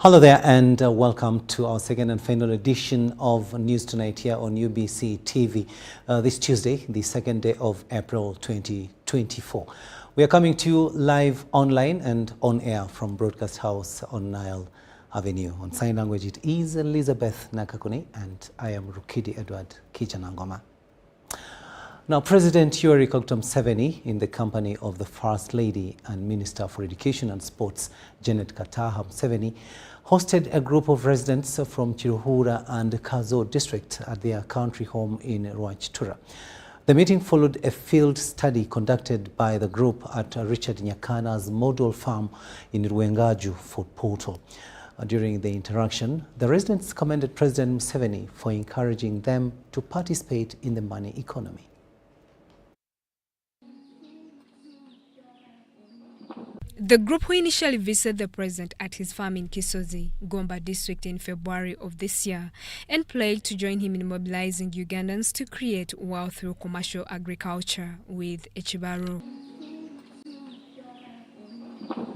Hello there and welcome to our second and final edition of News Tonight here on UBC TV this Tuesday, the second day of April 2024. We are coming to you live online and on air from Broadcast House on Nile Avenue. On sign language it is Elizabeth Nakakuni and I am Rukidi Kiijanangoma. Now, President Yoweri Museveni, in the company of the First Lady and Minister for Education and Sports, Janet Kataha Museveni, hosted a group of residents from Chiruhura and Kazo district at their country home in Rwachitura. The meeting followed a field study conducted by the group at Richard Nyakana's model farm in Rwengaju Fort Portal. During the interaction, the residents commended President Museveni for encouraging them to participate in the money economy. The group who initially visited the president at his farm in Kisozi, Gomba district in February of this year and pledged to join him in mobilizing Ugandans to create wealth through commercial agriculture with Echibaro.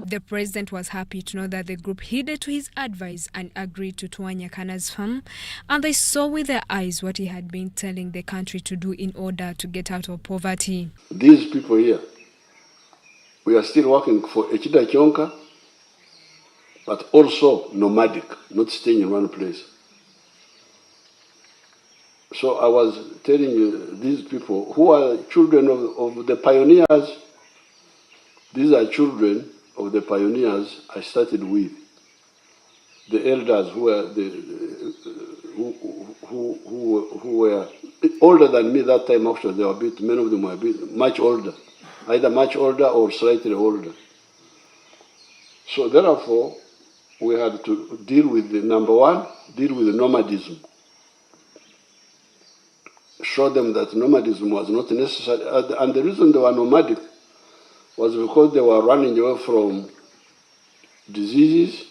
The president was happy to know that the group heeded to his advice and agreed to tour Nyakana's farm, and they saw with their eyes what he had been telling the country to do in order to get out of poverty. These people here, we are still working for Echida Chonka, but also nomadic, not staying in one place. So I was telling you, these people who are children of the pioneers, these are children of the pioneers I started with. The elders who were who were older than me that time. Actually, they were many of them were much older. Either much older or slightly older. So therefore, we had to deal with number one, deal with the nomadism. Show them that nomadism was not necessary. And the reason they were nomadic was because they were running away from diseases,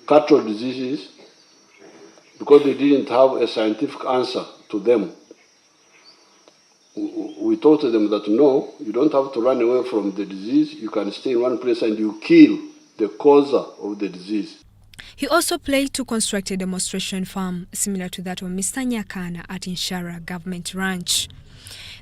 cattle diseases, because they didn't have a scientific answer to them. We told them that no, you don't have to run away from the disease. You can stay in one place and you kill the cause of the disease. He also pledged to construct a demonstration farm similar to that of Mr. Nyakana at Inshara Government Ranch.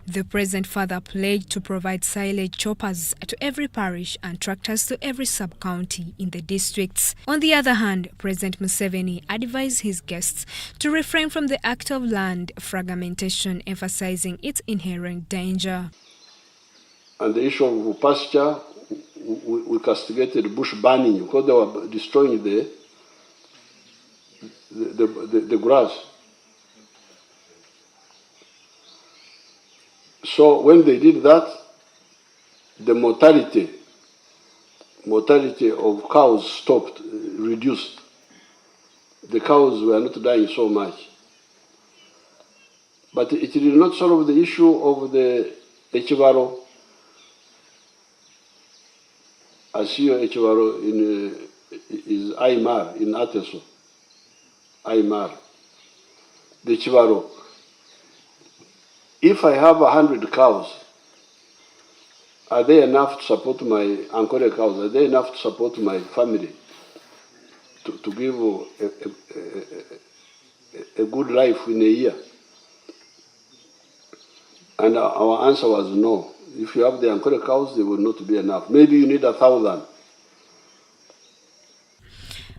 The president further pledged to provide silage choppers to every parish and tractors to every sub-county in the districts. On the other hand, President Museveni advised his guests to refrain from the act of land fragmentation, emphasizing its inherent danger. And the issue of pasture, we castigated bush burning because they were destroying the grass. So when they did that, the mortality of cows stopped, reduced. The cows were not dying so much. But it did not solve the issue of the Echibaro. Asio Echibaro is Aymar in Ateso. Aymar. The Echibaro. If I have 100 cows, are they enough to support my uncle cows? Are they enough to support my family to give a good life in a year? And our answer was no. If you have the uncle cows, they will not be enough. Maybe you need 1,000.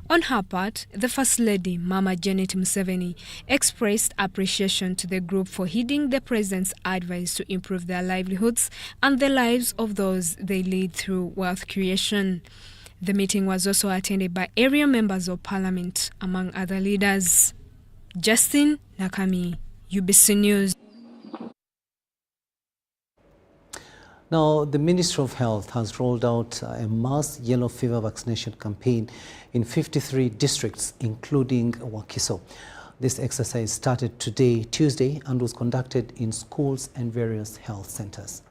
On her part, the First Lady, Mama Janet Museveni, expressed appreciation to the group for heeding the president's advice to improve their livelihoods and the lives of those they lead through wealth creation. The meeting was also attended by area members of Parliament, among other leaders. Justin Nakami, UBC News. Now, the Ministry of Health has rolled out a mass yellow fever vaccination campaign in 53 districts, including Wakiso. This exercise started today, Tuesday, and was conducted in schools and various health centers.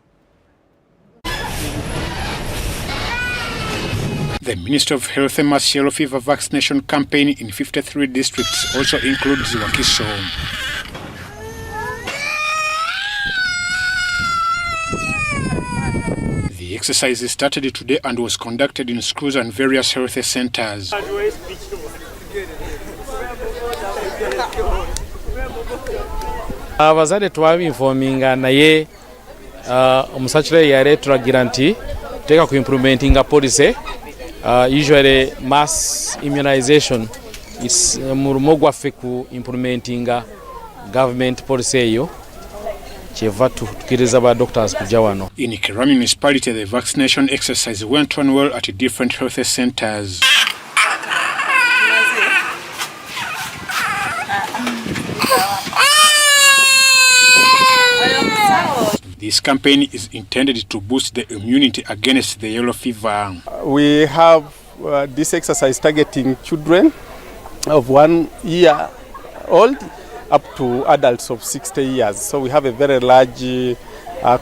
The Ministry of Health mass yellow fever vaccination campaign in 53 districts also includes Wakiso. exercise started today and was conducted in schools and various health centers. Abazadde twabinforminga naye omusakire yali tulagira nti tuteeka ku implementinga policy usually mass immunization is murumo gwaffe ku implementinga government policy eyo kyeva tukiriza ba doctors kujja wano. In Kira municipality, the vaccination exercise went on well at different health centers. This campaign is intended to boost the immunity against the yellow fever. We have this exercise targeting children of 1 year old up to adults of 60 years. So we have a very large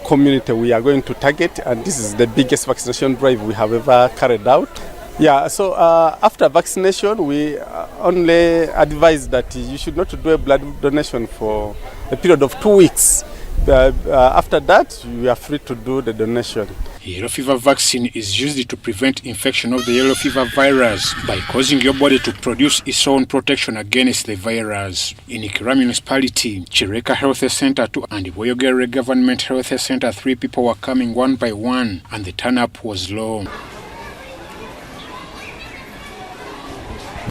community we are going to target, and this is the biggest vaccination drive we have ever carried out. Yeah, so after vaccination, we only advise that you should not do a blood donation for a period of 2 weeks. After that, you are free to do the donation. Yellow fever vaccine is used to prevent infection of the yellow fever virus by causing your body to produce its own protection against the virus. In Kira municipality, Chireka Health Center 2 and Boyogere Government Health Center 3 people were coming one by one, and the turn-up was low.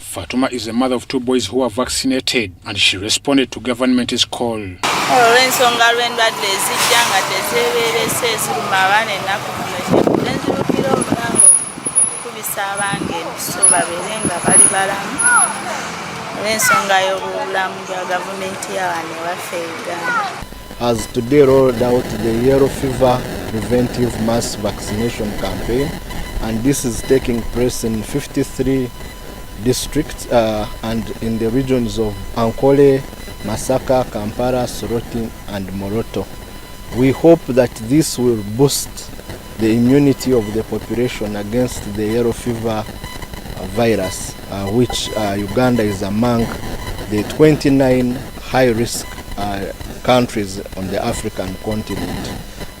Fatuma is the mother of 2 boys who were vaccinated, and she responded to government's call. As today rolled out the yellow fever preventive mass vaccination campaign, and this is taking place in 53 districts and in the regions of Ankole, Masaka, Kampala, Soroti and Moroto. We hope that this will boost the immunity of the population against the yellow fever virus, which Uganda is among the 29 high-risk countries on the African continent.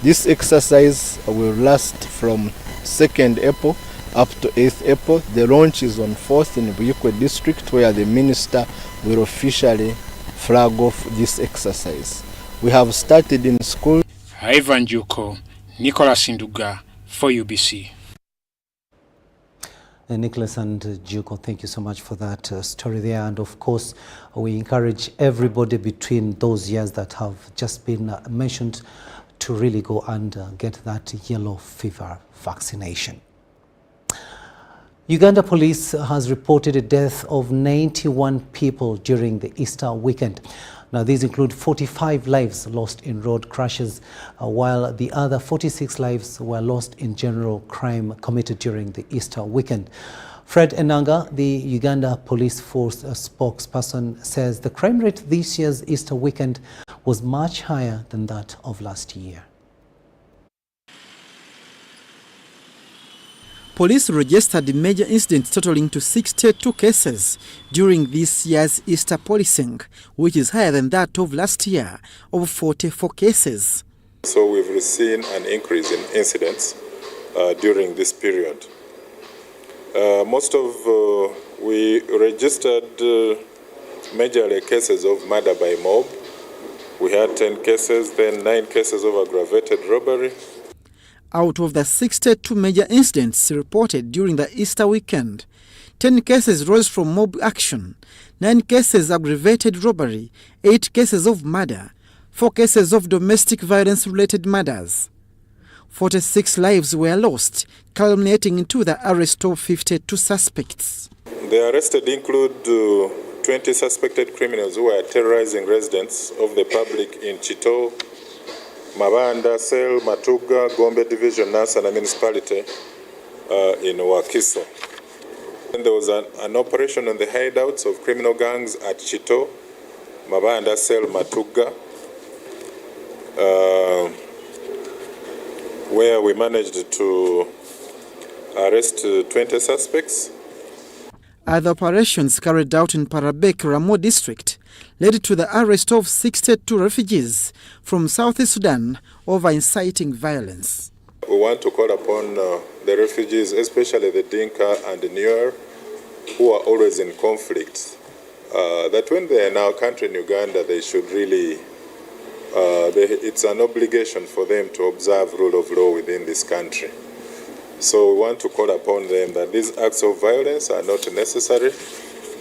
This exercise will last from 2nd April up to 8th April. The launch is on 4th in Buyikwe district, where the minister will officially flag off this exercise. We have started in school. Ivan Juko, Nicholas Induga for UBC. Nicholas and Juko, thank you so much for that story there. And of course, we encourage everybody between those years that have just been mentioned to really go and get that yellow fever vaccination. Uganda police has reported a death of 91 people during the Easter weekend. Now, these include 45 lives lost in road crashes, while the other 46 lives were lost in general crime committed during the Easter weekend. Fred Enanga, the Uganda Police Force spokesperson, says the crime rate this year's Easter weekend was much higher than that of last year. Police registered major incidents totaling to 62 cases during this year's Easter policing, which is higher than that of last year, of 44 cases. So we've seen an increase in incidents during this period. We registered majorly cases of murder by mob. We had 10 cases, then 9 cases of aggravated robbery. Out of the 62 major incidents reported during the Easter weekend, 10 cases rose from mob action, 9 cases aggravated robbery, 8 cases of murder, 4 cases of domestic violence-related murders. 46 lives were lost, culminating into the arrest of 52 suspects. The arrested include 20 suspected criminals who were terrorizing residents of the public in Chito, Mabanda, Sel, Matuga, Gombe Division, Nasana Municipality in Wakiso. And there was an operation on the hideouts of criminal gangs at Chito, Mabanda, Sel, Matuga, where we managed to arrest 20 suspects. Other operations carried out in Parabek, Ramo district led to the arrest of 62 refugees from South Sudan over inciting violence. We want to call upon the refugees, especially the Dinka and the Nuer, who are always in conflict, that when they are in our country in Uganda, they should really, it's an obligation for them to observe rule of law within this country. So we want to call upon them that these acts of violence are not necessary.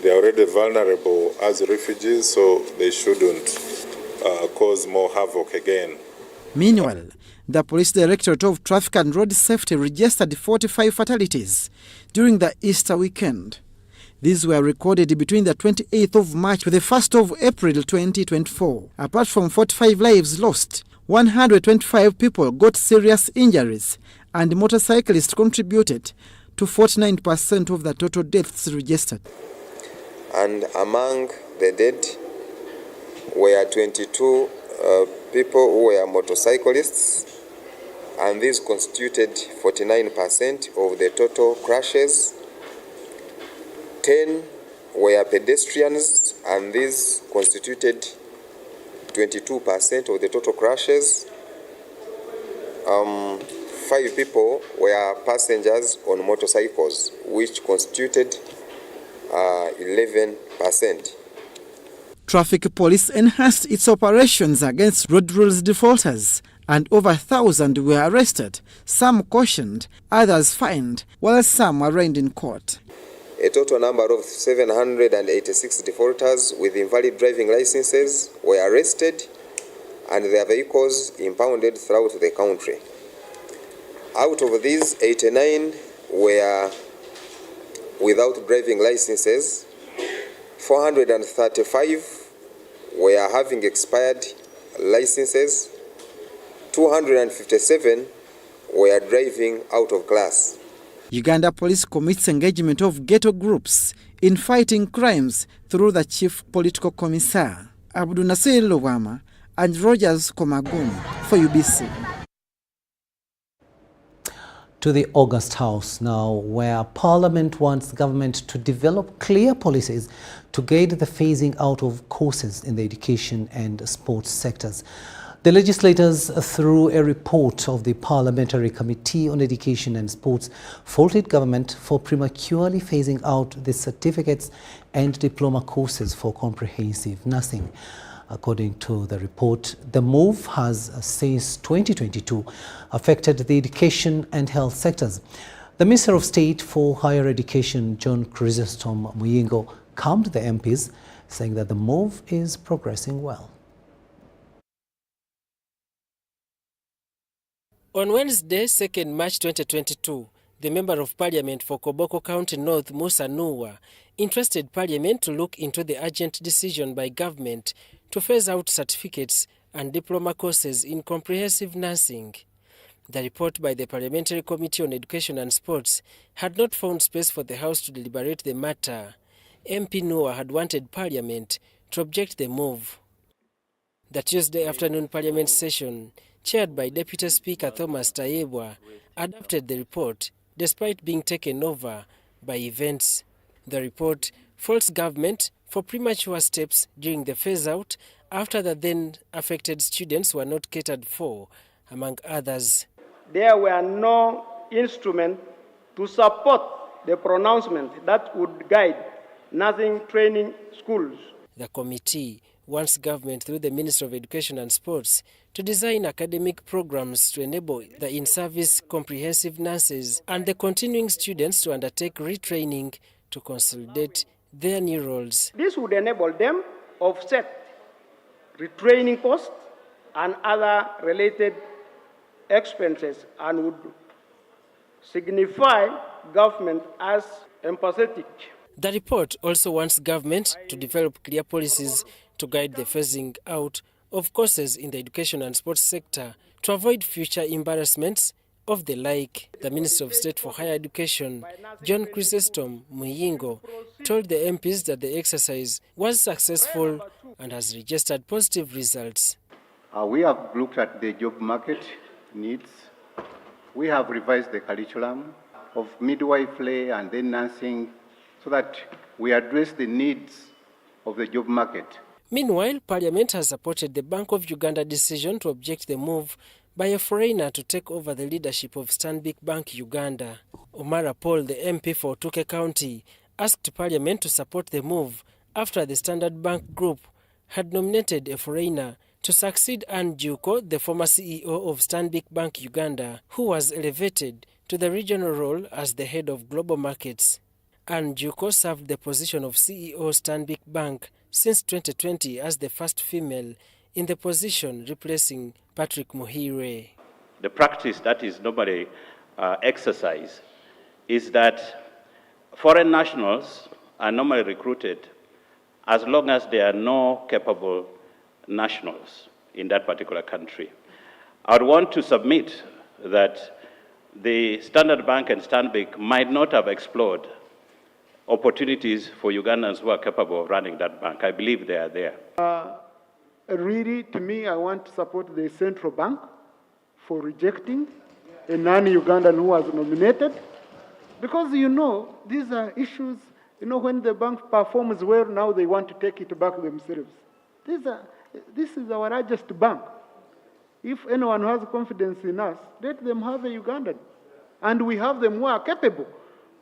They are already vulnerable as refugees, so they shouldn't cause more havoc again. Meanwhile, the Police Directorate of Traffic and Road Safety registered 45 fatalities during the Easter weekend. These were recorded between the 28th of March to the 1st of April 2024. Apart from 45 lives lost, 125 people got serious injuries, and motorcyclists contributed to 49% of the total deaths registered. And among the dead were 22 people who were motorcyclists, and these constituted 49% of the total crashes. 10 were pedestrians, and these constituted 22% of the total crashes. 5 people were passengers on motorcycles, which constituted 11%. Traffic police enhanced its operations against road rules defaulters, and over 1,000 were arrested, some cautioned, others fined, while some arraigned in court. A total number of 786 defaulters with invalid driving licenses were arrested and their vehicles impounded throughout the country. Out of these, 89 were without driving licenses, 435 were having expired licenses, 257 were driving out of class. Uganda Police commits engagement of ghetto groups in fighting crimes through the Chief Political Commissar, Abdul Nasir Lowama and Rogers Komagumi for UBC. To the August House now, where Parliament wants government to develop clear policies to guide the phasing out of courses in the education and sports sectors. The legislators, through a report of the Parliamentary Committee on Education and Sports, faulted government for prematurely phasing out the certificates and diploma courses for comprehensive nursing. According to the report, the move has, since 2022, affected the education and health sectors. The Minister of State for Higher Education, John Chrysostom Muyingo, calmed the MPs, saying that the move is progressing well. On Wednesday, 2nd March 2022, the Member of Parliament for Kabaka County North, Musa Nuwa, interested Parliament to look into the urgent decision by government to phase out certificates and diploma courses in comprehensive nursing. The report by the Parliamentary Committee on Education and Sports had not found space for the House to deliberate the matter. MP Nuwa had wanted Parliament to object the move. The Tuesday afternoon Parliament session, chaired by Deputy Speaker Thomas Tayebwa, adopted the report despite being taken over by events. The report faults government for premature steps during the phase-out after the then-affected students were not catered for, among others. There were no instruments to support the pronouncement that would guide nursing training schools. The committee wants government through the Ministry of Education and Sports to design academic programs to enable the in-service comprehensive nurses and the continuing students to undertake retraining to consolidate their new roles. This would enable them to offset retraining costs and other related expenses and would signify government as empathetic. The report also wants government to develop clear policies to guide the phasing out of courses in the education and sports sector to avoid future embarrassments of the like. The Minister of State for Higher Education, John Chrysostom Muyingo, told the MPs that the exercise was successful and has registered positive results. We have looked at the job market needs. We have revised the curriculum of midwifery and then nursing so that we address the needs of the job market. Meanwhile, Parliament has supported the Bank of Uganda decision to object the move by a foreigner to take over the leadership of Stanbic Bank Uganda. Omara Paul, the MP for Tuke County, asked Parliament to support the move after the Standard Bank Group had nominated a foreigner to succeed Anne Juko, the former CEO of Stanbic Bank Uganda, who was elevated to the regional role as the head of global markets. Anne Juko served the position of CEO Stanbic Bank since 2020 as the first female in the position, replacing Patrick Muhire. The practice that is normally exercised is that foreign nationals are normally recruited as long as there are no capable nationals in that particular country. I would want to submit that the Standard Bank and Stanbic might not have explored opportunities for Ugandans who are capable of running that bank. I believe they are there. Really, to me, I want to support the central bank for rejecting a non-Ugandan who was nominated. Because, these are issues, when the bank performs well, now they want to take it back themselves. This is our largest bank. If anyone has confidence in us, let them have a Ugandan. And we have them who are capable.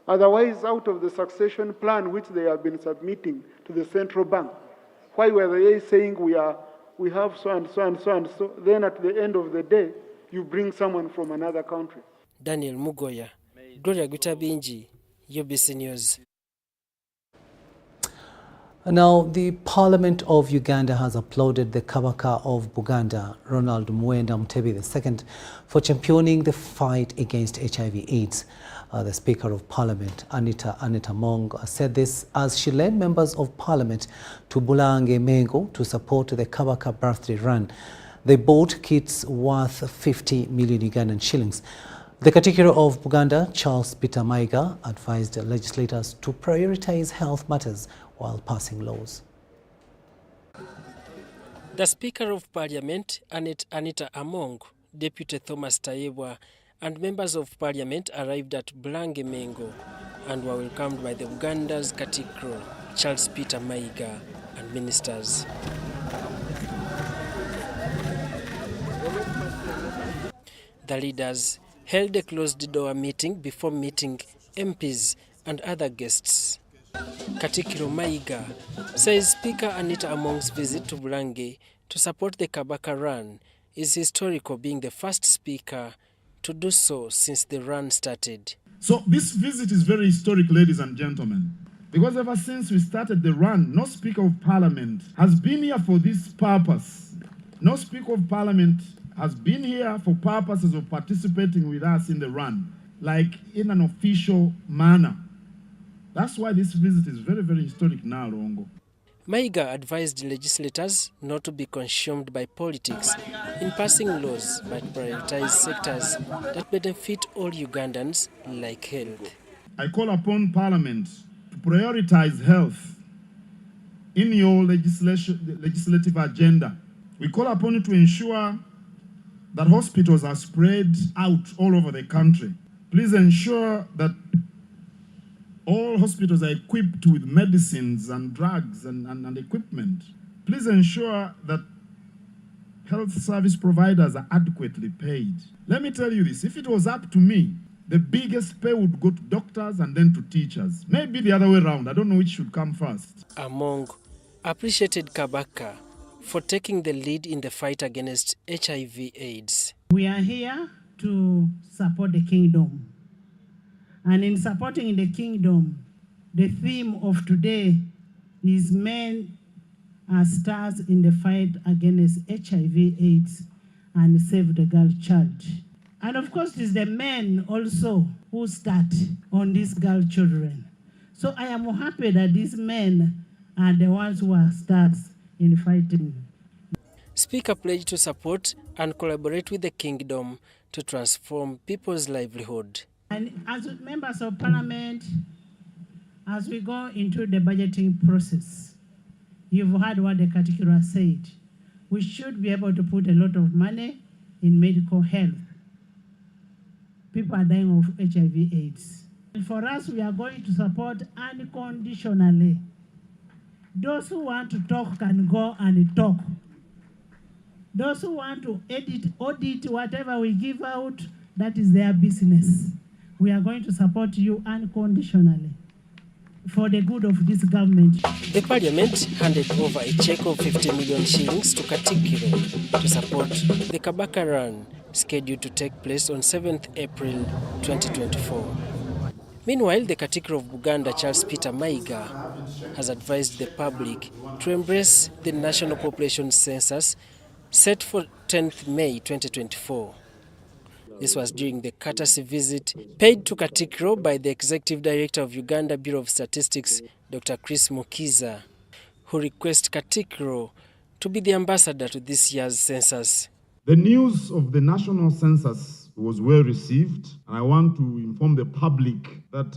Otherwise, out of the succession plan which they have been submitting to the central bank, why were they saying we have so and so and so and so? Then at the end of the day, you bring someone from another country. Daniel Mugoya, Gloria Gutabinji, UBC News. Now, the Parliament of Uganda has applauded the Kabaka of Buganda, Ronald Muwenda Mutebi II, for championing the fight against HIV/AIDS. The Speaker of Parliament, Anita Among, said this as she led members of Parliament to Bulange Mengo to support the Kabaka birthday run. They bought kits worth 50 million Ugandan shillings. The Katikkiro of Buganda, Charles Peter Maiga, advised legislators to prioritize health matters while passing laws. The Speaker of Parliament, Anita Among, Deputy Thomas Tayebwa, and members of Parliament arrived at Bulange Mengo and were welcomed by the Uganda's Katikkiro, Charles Peter Maiga, and ministers. The leaders held a closed-door meeting before meeting MPs and other guests. Katikkiro Maiga says Speaker Anita Among's visit to Bulange to support the Kabaka run is historical, being the first speaker to do so since the run started. So this visit is very historic, ladies and gentlemen, because ever since we started the run, no Speaker of Parliament has been here for this purpose. No Speaker of Parliament has been here for purposes of participating with us in the run, like in an official manner. That's why this visit is very, very historic now, Rongo. Maiga advised legislators not to be consumed by politics in passing laws, but prioritize sectors that benefit all Ugandans, like health. I call upon Parliament to prioritize health in your legislative agenda. We call upon you to ensure that hospitals are spread out all over the country. Please ensure that all hospitals are equipped with medicines and drugs and equipment. Please ensure that health service providers are adequately paid. Let me tell you this, if it was up to me, the biggest pay would go to doctors and then to teachers. Maybe the other way around, I don't know which should come first. Among appreciated Kabaka for taking the lead in the fight against HIV/AIDS. We are here to support the kingdom. And in supporting the kingdom, the theme of today is men are stars in the fight against HIV/AIDS and save the girl child. And of course, it is the men also who start on these girl children. So I am happy that these men are the ones who are stars in fighting. Speaker pledged to support and collaborate with the kingdom to transform people's livelihood. And as members of Parliament, as we go into the budgeting process, you've heard what the Katikkiro said. We should be able to put a lot of money in medical health. People are dying of HIV/AIDS. And for us, we are going to support unconditionally. Those who want to talk can go and talk. Those who want to audit whatever we give out, that is their business. We are going to support you unconditionally for the good of this government. The Parliament handed over a cheque of 50 million shillings to Katikiro to support the Kabaka run, scheduled to take place on 7th April 2024. Meanwhile, the Katikiro of Buganda, Charles Peter Mayiga, has advised the public to embrace the National Population Census set for 10th May 2024. This was during the courtesy visit paid to Katikiro by the Executive Director of Uganda Bureau of Statistics, Dr. Chris Mukiza, who requested Katikiro to be the ambassador to this year's census. The news of the national census was well received, and I want to inform the public that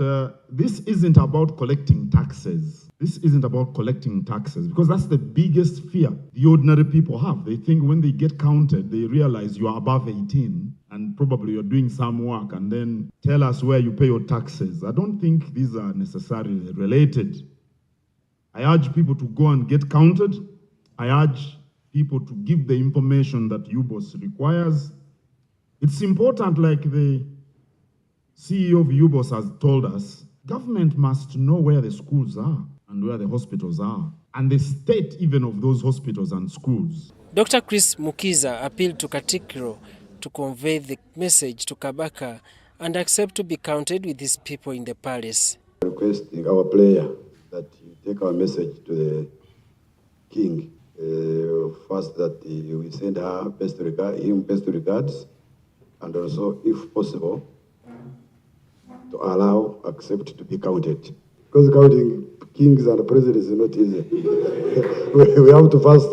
this isn't about collecting taxes. This isn't about collecting taxes, because that's the biggest fear the ordinary people have. They think when they get counted, they realize you are above 18 and probably you're doing some work, and then tell us where you pay your taxes. I don't think these are necessarily related. I urge people to go and get counted. I urge people to give the information that UBOS requires. It's important, like the CEO of UBOS has told us, government must know where the schools are and where the hospitals are, and the state even of those hospitals and schools. Dr. Chris Mukiza appealed to Katikiro to convey the message to Kabaka and accept to be counted with his people in the palace. Requesting our player that you take our message to the king. First, that we send her him best regards, and also, if possible, to accept to be counted. Because counting kings and presidents is not easy. We have to first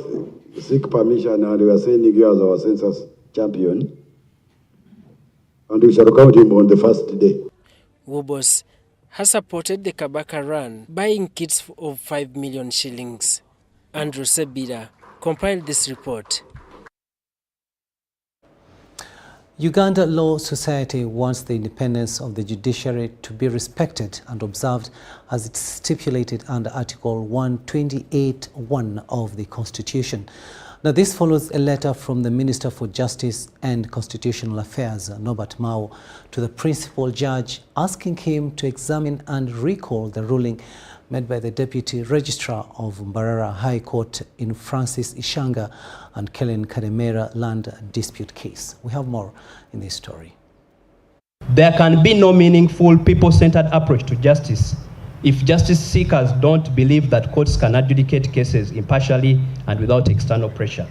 seek permission, and we are sending you as our census champion, and we shall count him on the first day. UBOS has supported the Kabaka run, buying kits of 5 million shillings. Andrew Sebira compiled this report. Uganda Law Society wants the independence of the judiciary to be respected and observed as it's stipulated under Article 128(1) of the Constitution. Now, this follows a letter from the Minister for Justice and Constitutional Affairs, Norbert Mao, to the principal judge asking him to examine and recall the ruling made by the Deputy Registrar of Mbarara High Court in Francis Ishanga and Kellen Kademera land dispute case. We have more in this story. There can be no meaningful people-centered approach to justice if justice seekers don't believe that courts can adjudicate cases impartially and without external pressure.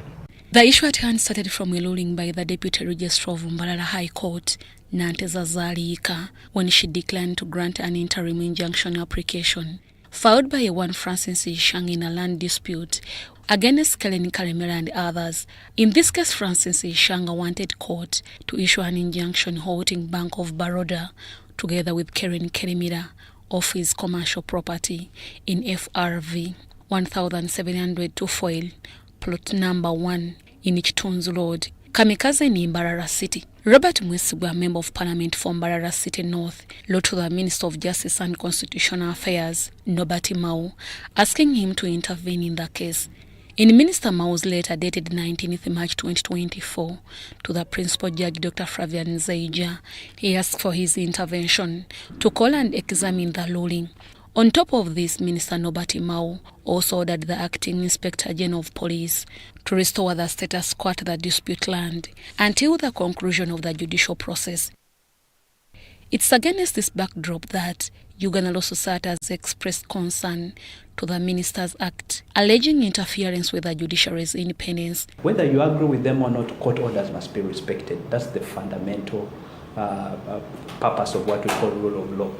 The issue at hand started from a ruling by the Deputy Registrar of Mbarara High Court, Nanteza Zaliika, when she declined to grant an interim injunction application filed by one Francis Ishanga in a land dispute against Kellen Kademera and others. In this case, Francis Ishanga wanted court to issue an injunction halting Bank of Baroda together with Kellen Kademera of his commercial property in FRV 1700 Tufoil, plot number 1 in Ichitunzu Road, Kamikaze in Mbarara City. Robert Mwesigwa, Member of Parliament for Mbarara City North, wrote to the Minister of Justice and Constitutional Affairs, Norbert Mao, asking him to intervene in the case. In Minister Mao's letter dated 19th March 2024 to the Principal Judge Dr. Flavian Zaija, he asked for his intervention to call and examine the ruling. On top of this, Minister Norbert Mao also ordered the Acting Inspector General of Police to restore the status quo at the dispute land until the conclusion of the judicial process. It's against this backdrop that Uganda Law Society has expressed concern to the Minister's Act, alleging interference with the judiciary's independence. Whether you agree with them or not, court orders must be respected. That's the fundamental purpose of what we call rule of law.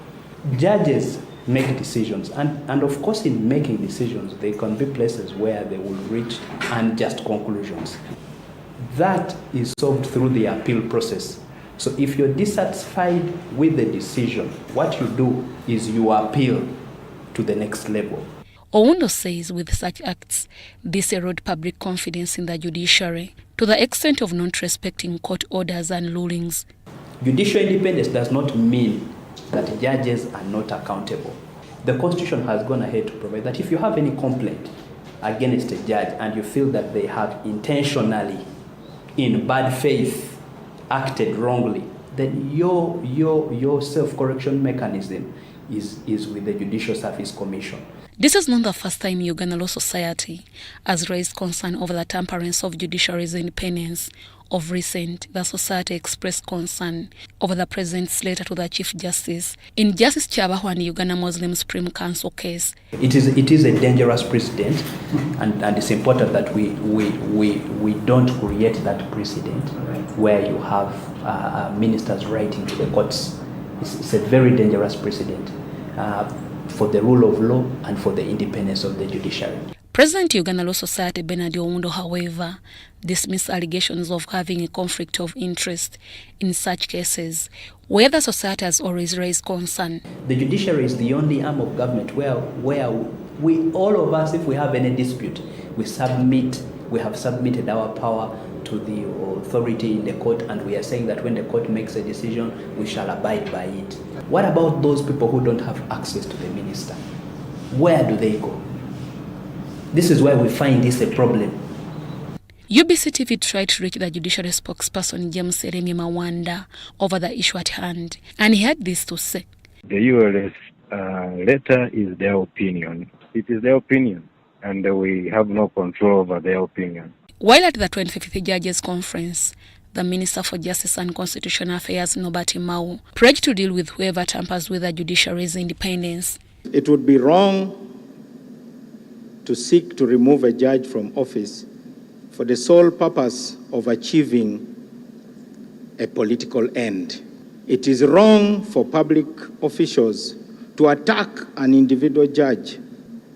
Judges make decisions, and of course in making decisions, there can be places where they will reach unjust conclusions. That is solved through the appeal process. So if you're dissatisfied with the decision, what you do is you appeal to the next level. Oundo says with such acts, this erode public confidence in the judiciary to the extent of not respecting court orders and rulings. Judicial independence does not mean that judges are not accountable. The Constitution has gone ahead to provide that if you have any complaint against a judge and you feel that they have intentionally in bad faith acted wrongly, then your self-correction mechanism is with the Judicial Service Commission. This is not the first time Uganda Law Society has raised concern over the tamperance of judiciary's independence. Of recent, the society expressed concern over the President's letter to the Chief Justice in Justice Kyabaho and Uganda Muslim Supreme Council case. It is a dangerous precedent, and it's important that we don't create that precedent where you have ministers writing to the courts. It's a very dangerous precedent for the rule of law and for the independence of the judiciary. President Uganda Law Society Bernard Owundo, however, dismissed allegations of having a conflict of interest in such cases, where the society has always raised concern. The judiciary is the only arm of government where we, all of us, if we have any dispute, we have submitted our power to the authority in the court, and we are saying that when the court makes a decision, we shall abide by it. What about those people who don't have access to the minister? Where do they go? This is why we find this a problem. UBC TV tried to reach the judiciary spokesperson James Eremi Mawanda over the issue at hand, and he had this to say. The ULS letter is their opinion. It is their opinion, and we have no control over their opinion. While at the 25th Judges Conference, the Minister for Justice and Constitutional Affairs, Nobati Mau, pledged to deal with whoever tampers with the judiciary's independence. It would be wrong to seek to remove a judge from office for the sole purpose of achieving a political end. It is wrong for public officials to attack an individual judge.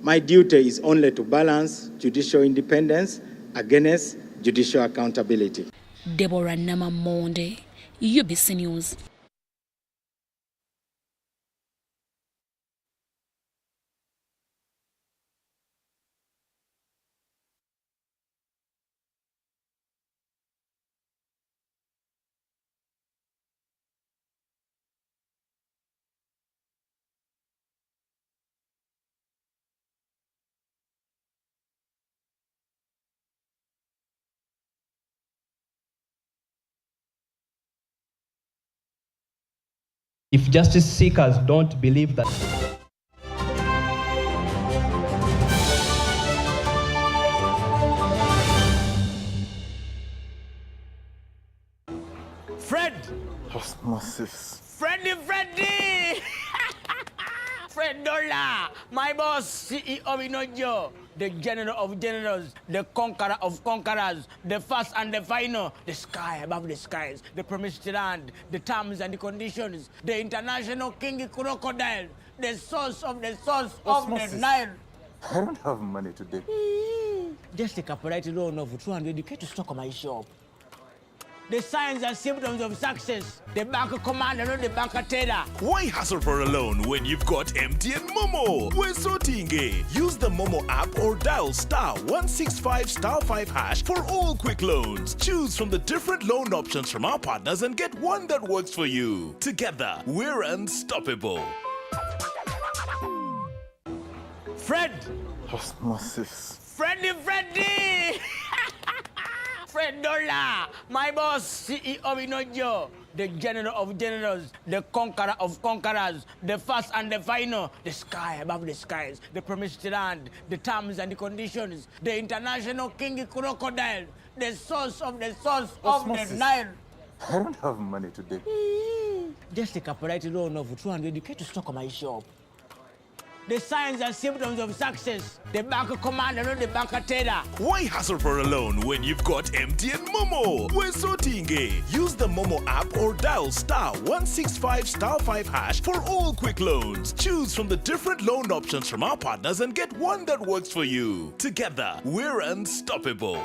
My duty is only to balance judicial independence against judicial accountability. Deborah Namamonde, UBC News. If justice seekers don't believe that... Fred! Osmosis. Freddy! Fred Dollar, my boss, CEO Inojo, the general of generals, the conqueror of conquerors, the first and the final, the sky above the skies, the promised land, the terms and the conditions, the international king crocodile, the source of the Osmosis. the Nile. I don't have money today. Just take a polite loan of 200k to stock my shop. The signs and symptoms of success. The bank commander, not the bank teller. Why hassle for a loan when you've got MTN Momo? We're sorting. Use the Momo app or dial *165*5# for all quick loans. Choose from the different loan options from our partners and get one that works for you. Together, we're unstoppable. Fred! Osmosis. Freddy! Fred Dollar, my boss, CEO Inojo, the general of generals, the conqueror of conquerors, the first and the final, the sky above the skies, the promised land, the terms and the conditions, the international king crocodile, the source of the Osmosis. Nile. I don't have money today. Just take a polite loan of 200k to stock my shop. The signs and symptoms of success. The bank commander, not the bank teller. Why hassle for a loan when you've got MTN Momo? We're sorting. Use the Momo app or dial *165*5# for all quick loans. Choose from the different loan options from our partners and get one that works for you. Together, we're unstoppable.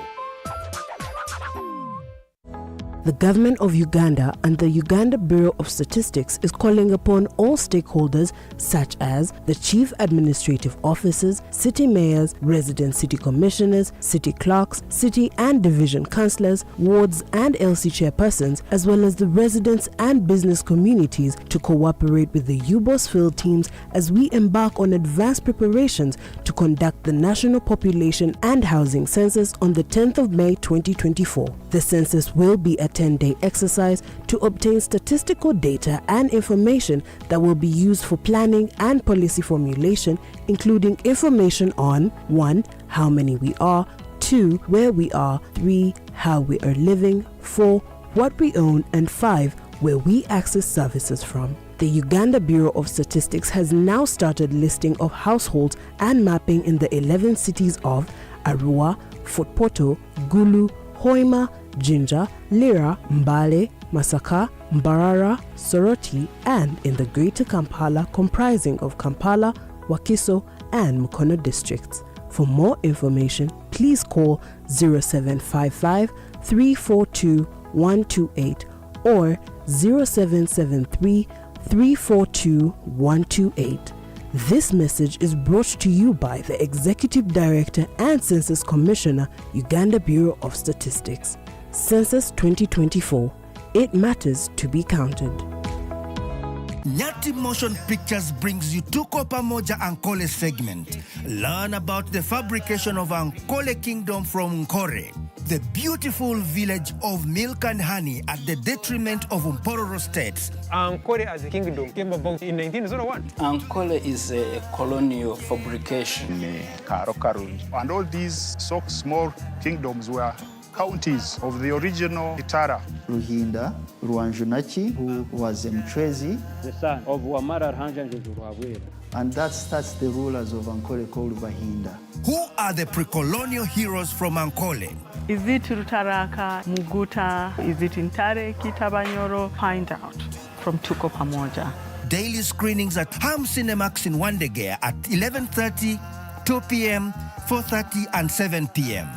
The government of Uganda and the Uganda Bureau of Statistics is calling upon all stakeholders such as the chief administrative officers, city mayors, resident city commissioners, city clerks, city and division councillors, wards and LC chairpersons, as well as the residents and business communities to cooperate with the UBOS field teams as we embark on advanced preparations to conduct the National Population and Housing Census on the 10th of May 2024. The census will be a 10-day exercise to obtain statistical data and information that will be used for planning and policy formulation, including information on 1. How many we are, 2. Where we are, 3. How we are living, 4. What we own, and 5. Where we access services from. The Uganda Bureau of Statistics has now started listing of households and mapping in the 11 cities of Arua, Fort Portal, Gulu, Hoima, Jinja, Lira, Mbale, Masaka, Mbarara, Soroti, and in the Greater Kampala comprising of Kampala, Wakiso, and Mukono districts. For more information, please call 0755 342 128 or 0773 342 128. This message is brought to you by the Executive Director and Census Commissioner, Uganda Bureau of Statistics. Census 2024. It matters to be counted. Nyati Motion Pictures brings you Tuko Pamoja Ankole segment. Learn about the fabrication of Ankole Kingdom from Nkore, the beautiful village of milk and honey at the detriment of Mpororo states. Ankole as a kingdom came about in 1901. Ankole is a colonial fabrication. And all these so small kingdoms were counties of the original Itara. Ruhinda Ruanjunachi, who was a Mtrezi, the son of Wamara Ranjanjuruawira. And that starts the rulers of Ankole called Vahinda. Who are the pre-colonial heroes from Ankole? Is it Rutaraka, Muguta? Is it Intare, Kitabanyoro? Find out from Tuko Pamoja. Daily screenings at Ham Cinemax in Wandegea at 11:30, 2 p.m., 4:30, and 7 p.m.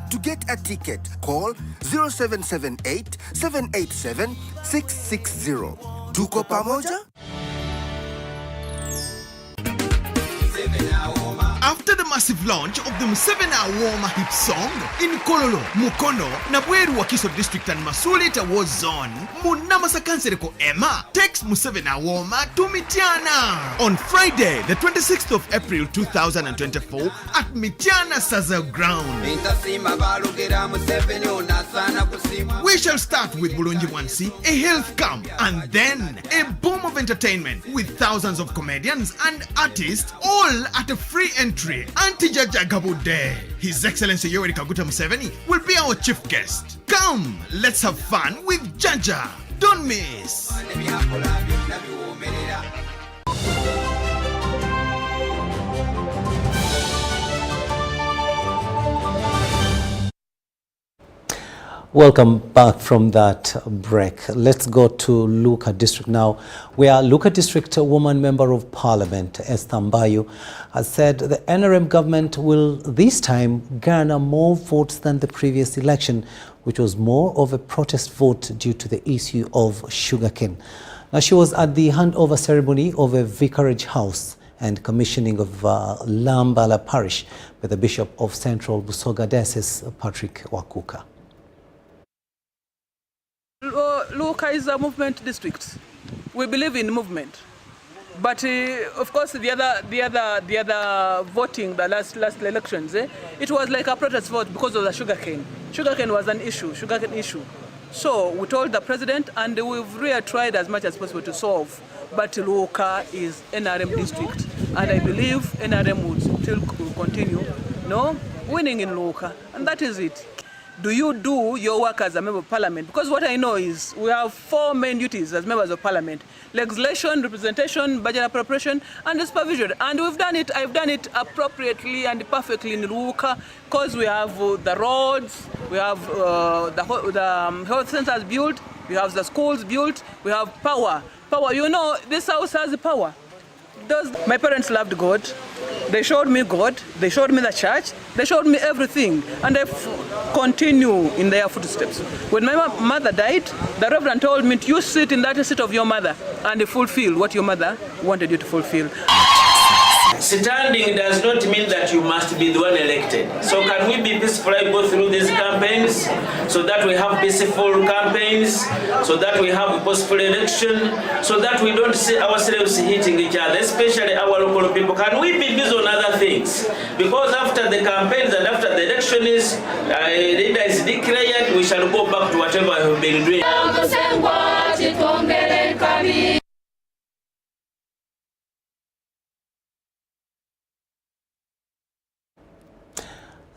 To get a ticket, call 0778 787 660. Tuko Pamoja? After the massive launch of the Museveni Awoma hit song in Kololo, Mukono, Nabweru Wakiso District and Masulita War Zone, Munamasa Kansereko Emma takes Museveni Awoma to Mityana on Friday, the 26th of April 2024 at Mityana Saza Ground. We shall start with Bulungi Wansi, a health camp, and then a boom of entertainment with thousands of comedians and artists, all at a free entry. Anti-Jaja Gabude. His Excellency Yoweri Kaguta Museveni will be our chief guest. Come, let's have fun with Jaja. Don't miss. Welcome back from that break. Let's go to Luuka District now, where Luuka District woman member of Parliament, Esther Mbayu, has said the NRM government will this time garner more votes than the previous election, which was more of a protest vote due to the issue of sugarcane. Now, she was at the handover ceremony of a vicarage house and commissioning of Lambala Parish by the Bishop of Central Busoga Diocese, Patrick Wakuka. Luuka is a movement district. We believe in movement, but of course the other voting, the last elections, it was like a protest vote because of the sugarcane. Sugarcane was an issue, sugarcane issue. So we told the president, and we've really tried as much as possible to solve. But Luuka is NRM district, and I believe NRM would still continue, winning in Luuka, and that is it. Do you do your work as a member of parliament? Because what I know is we have 4 main duties as members of parliament: legislation, representation, budget appropriation, and supervision. And we've done it, I've done it appropriately and perfectly in Luuka, because we have the roads, we have the health centers built, we have the schools built, we have power. Power, this house has the power. My parents loved God. They showed me God. They showed me the church. They showed me everything. And I continue in their footsteps. When my mother died, the Reverend told me, you sit in that seat of your mother and fulfill what your mother wanted you to fulfill. Standing does not mean that you must be the one elected. So can we be peaceful, go through these campaigns so that we have peaceful campaigns, so that we have a peaceful election, so that we don't see ourselves hitting each other, especially our local people. Can we be busy on other things? Because after the campaigns and after the election is, leader is declared, we shall go back to whatever we have been doing.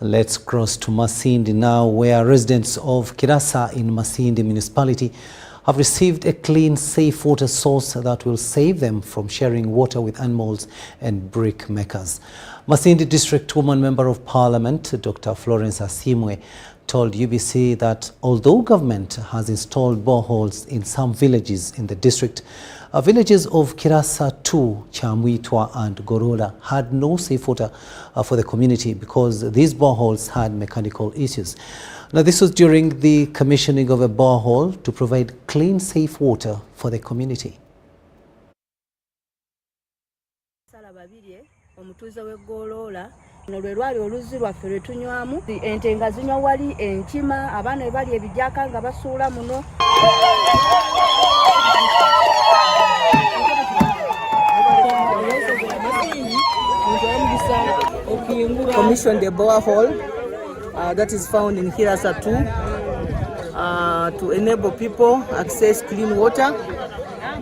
Let's cross to Masindi now, where residents of Kirasa in Masindi municipality have received a clean, safe water source that will save them from sharing water with animals and brick makers. Masindi District Woman Member of Parliament, Dr. Florence Asimwe, told UBC that although government has installed boreholes in some villages in the district, villages of Kirasa 2, Chamwitwa and Gorola had no safe water for the community because these boreholes had mechanical issues. Now, this was during the commissioning of a borehole to provide clean, safe water for the community. Lwali oluzzi lwaffe lwe tunywamu ente nga zinywa wali enkima abaana bali ebijjaka nga basuula muno. Commissioned a borehole that is found in Kirasa 2 to enable people access clean water,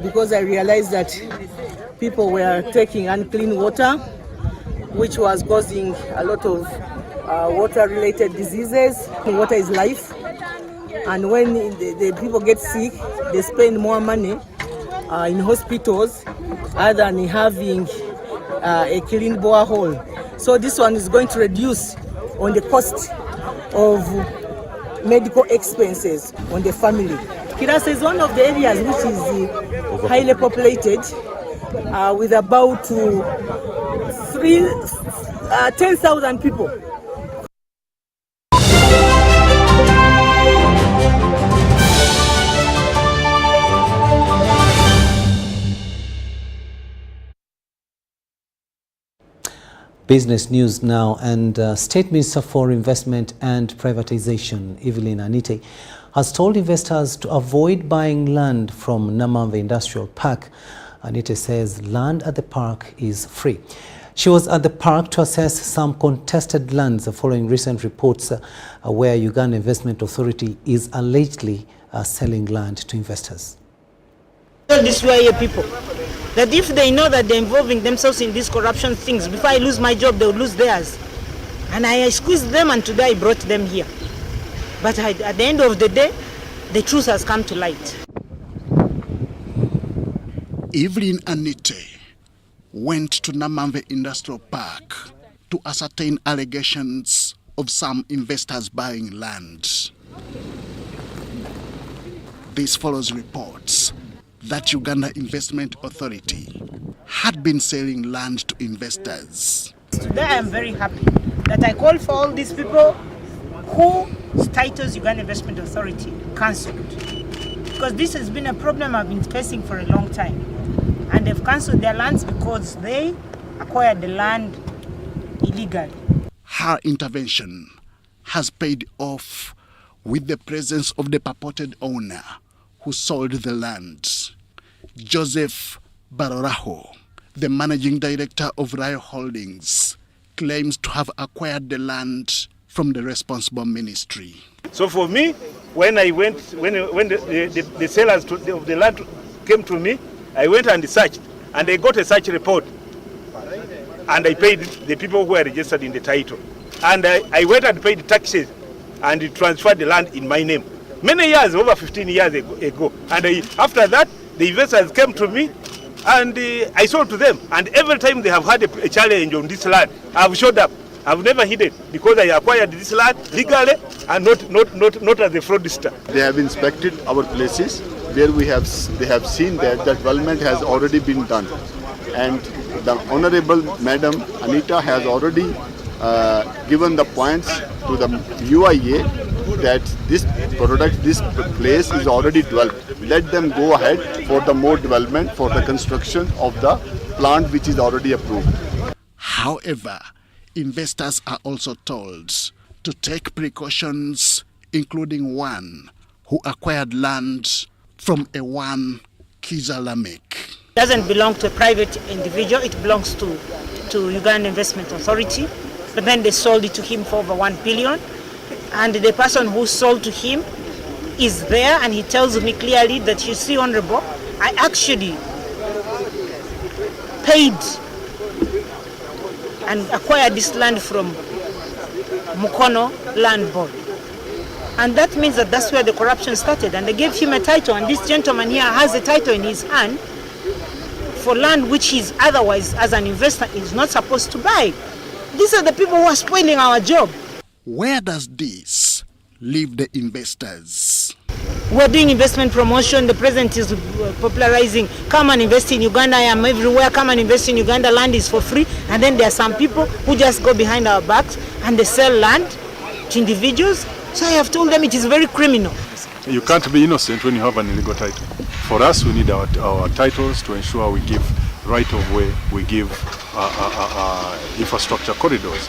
because I realized that people were taking unclean water, which was causing a lot of water-related diseases. Water is life, and when the people get sick, they spend more money in hospitals other than having a clean borehole. So this one is going to reduce on the cost of medical expenses on the family. Kirasa is one of the areas which is highly populated, with about 10,000 people. Business news now, and State Minister for Investment and Privatization, Evelyn Anite, has told investors to avoid buying land from Namamve Industrial Park. Anite says land at the park is free. She was at the park to assess some contested lands following recent reports where Uganda Investment Authority is allegedly selling land to investors. Dissuade people that if they know that they're involving themselves in these corruption things, before I lose my job, they will lose theirs. And I squeezed them, and today I brought them here. But at the end of the day, the truth has come to light. Evelyn Anite went to Namamve Industrial Park to ascertain allegations of some investors buying land. This follows reports that Uganda Investment Authority had been selling land to investors. Today I am very happy that I call for all these people whose titles Uganda Investment Authority cancelled. Because this has been a problem I've been facing for a long time. And they've cancelled their lands because they acquired the land illegally. Her intervention has paid off with the presence of the purported owner who sold the land. Joseph Baroraho, the managing director of Rayo Holdings, claims to have acquired the land from the responsible ministry. So for me, when the sellers of the land came to me, I went and searched, and I got a search report, and I paid the people who were registered in the title. And I went and paid taxes and transferred the land in my name. Many years, over 15 years ago. And after that, the investors came to me and I sold to them. And every time they have had a challenge on this land, I've showed up. I've never hidden because I acquired this land legally and not as a fraudster. They have inspected our places where they have seen that the development has already been done. and the Honorable Madam Anita has already given the points to the UIA that this place is already developed. Let them go ahead for the more development, for the construction of the plant which is already approved. However, investors are also told to take precautions, including one who acquired land from a one Kiijanangoma. It doesn't belong to a private individual, it belongs to Uganda Investment Authority. But then they sold it to him for over 1 billion. And the person who sold to him is there, and he tells me clearly that, you see, Honorable, I actually paid and acquired this land from Mukono Land Board. And that means that that's where the corruption started. And they gave him a title, and this gentleman here has a title in his hand for land which he's otherwise, as an investor, is not supposed to buy. These are the people who are spoiling our job. Where does this leave the investors? We're doing investment promotion. The president is popularizing, come and invest in Uganda. I am everywhere. Come and invest in Uganda. Land is for free. And then there are some people who just go behind our backs and they sell land to individuals. So I have told them it is very criminal. You can't be innocent when you have an illegal title. For us, we need our titles to ensure we give right of way, we give infrastructure corridors,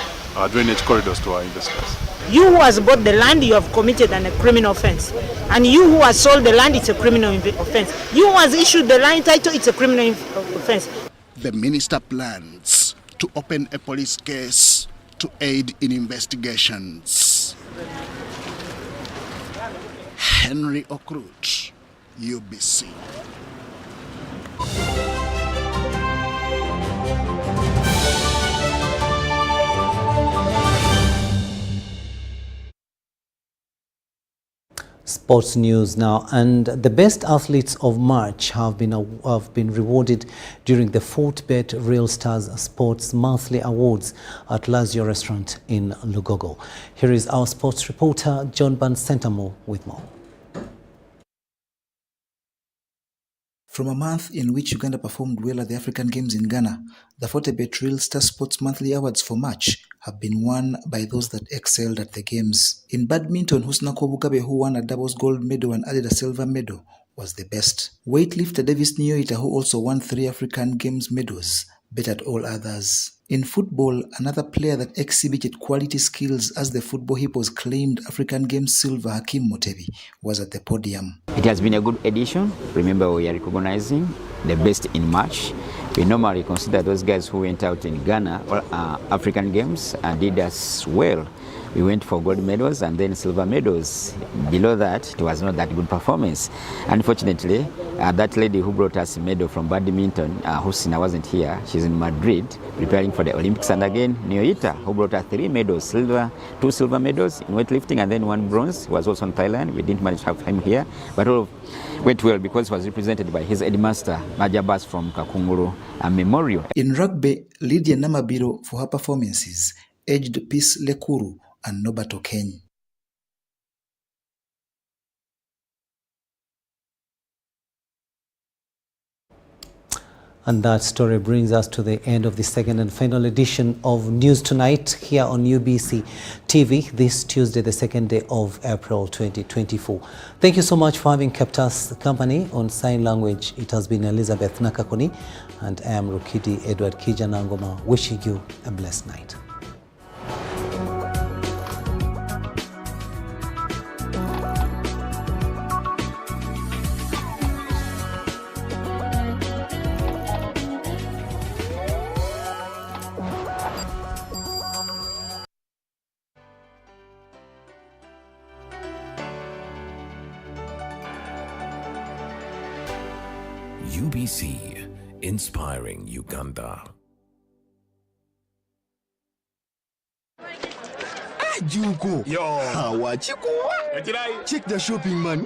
drainage corridors to our investors. You who has bought the land, you have committed a criminal offense. And you who has sold the land, it's a criminal offense. You who has issued the land title, it's a criminal offense. The minister plans to open a police case to aid in investigations. Henry Okrut, UBC. Sports news now, and the best athletes of March have been rewarded during the Fortbet Real Stars Sports Monthly Awards at Lazio Restaurant in Lugogo. Here is our sports reporter John Ban-Sentamo with more. From a month in which Uganda performed well at the African Games in Ghana, the Fortbet Real Star Sports Monthly Awards for March have been won by those that excelled at the Games. In badminton, Husna Kobukabe, who won a doubles gold medal and added a silver medal, was the best. Weightlifter Davis Nyoita, who also won 3 African Games medals, bettered all others. In football, another player that exhibited quality skills as the football hippos claimed African Games silver, Hakim Motebi, was at the podium. It has been a good edition. Remember, we are recognizing the best in March. We normally consider those guys who went out in Ghana or African Games and did as well. We went for gold medals and then silver medals. Below that, it was not that good performance. Unfortunately, that lady who brought us a medal from badminton, Husina, wasn't here. She's in Madrid preparing for the Olympics. And again, Nyoita, who brought us 3 medals, 2 silver medals in weightlifting and then 1 bronze, was also in Thailand. We didn't manage to have him here, but all went well because he was represented by his headmaster, Majabas from Kakunguru, a memorial. In rugby, Lydia Namabiro for her performances edged Peace Lekuru and Nobato Keny. And that story brings us to the end of the second and final edition of News Tonight here on UBC TV this Tuesday, the 2nd day of April 2024. Thank you so much for having kept us company on sign language. It has been Elizabeth Nakakoni, and I am Rukidi Kiijanangoma, wishing you a blessed night. UBC, inspiring Uganda. Juko. Yo. Wachiko. Check the shopping, man.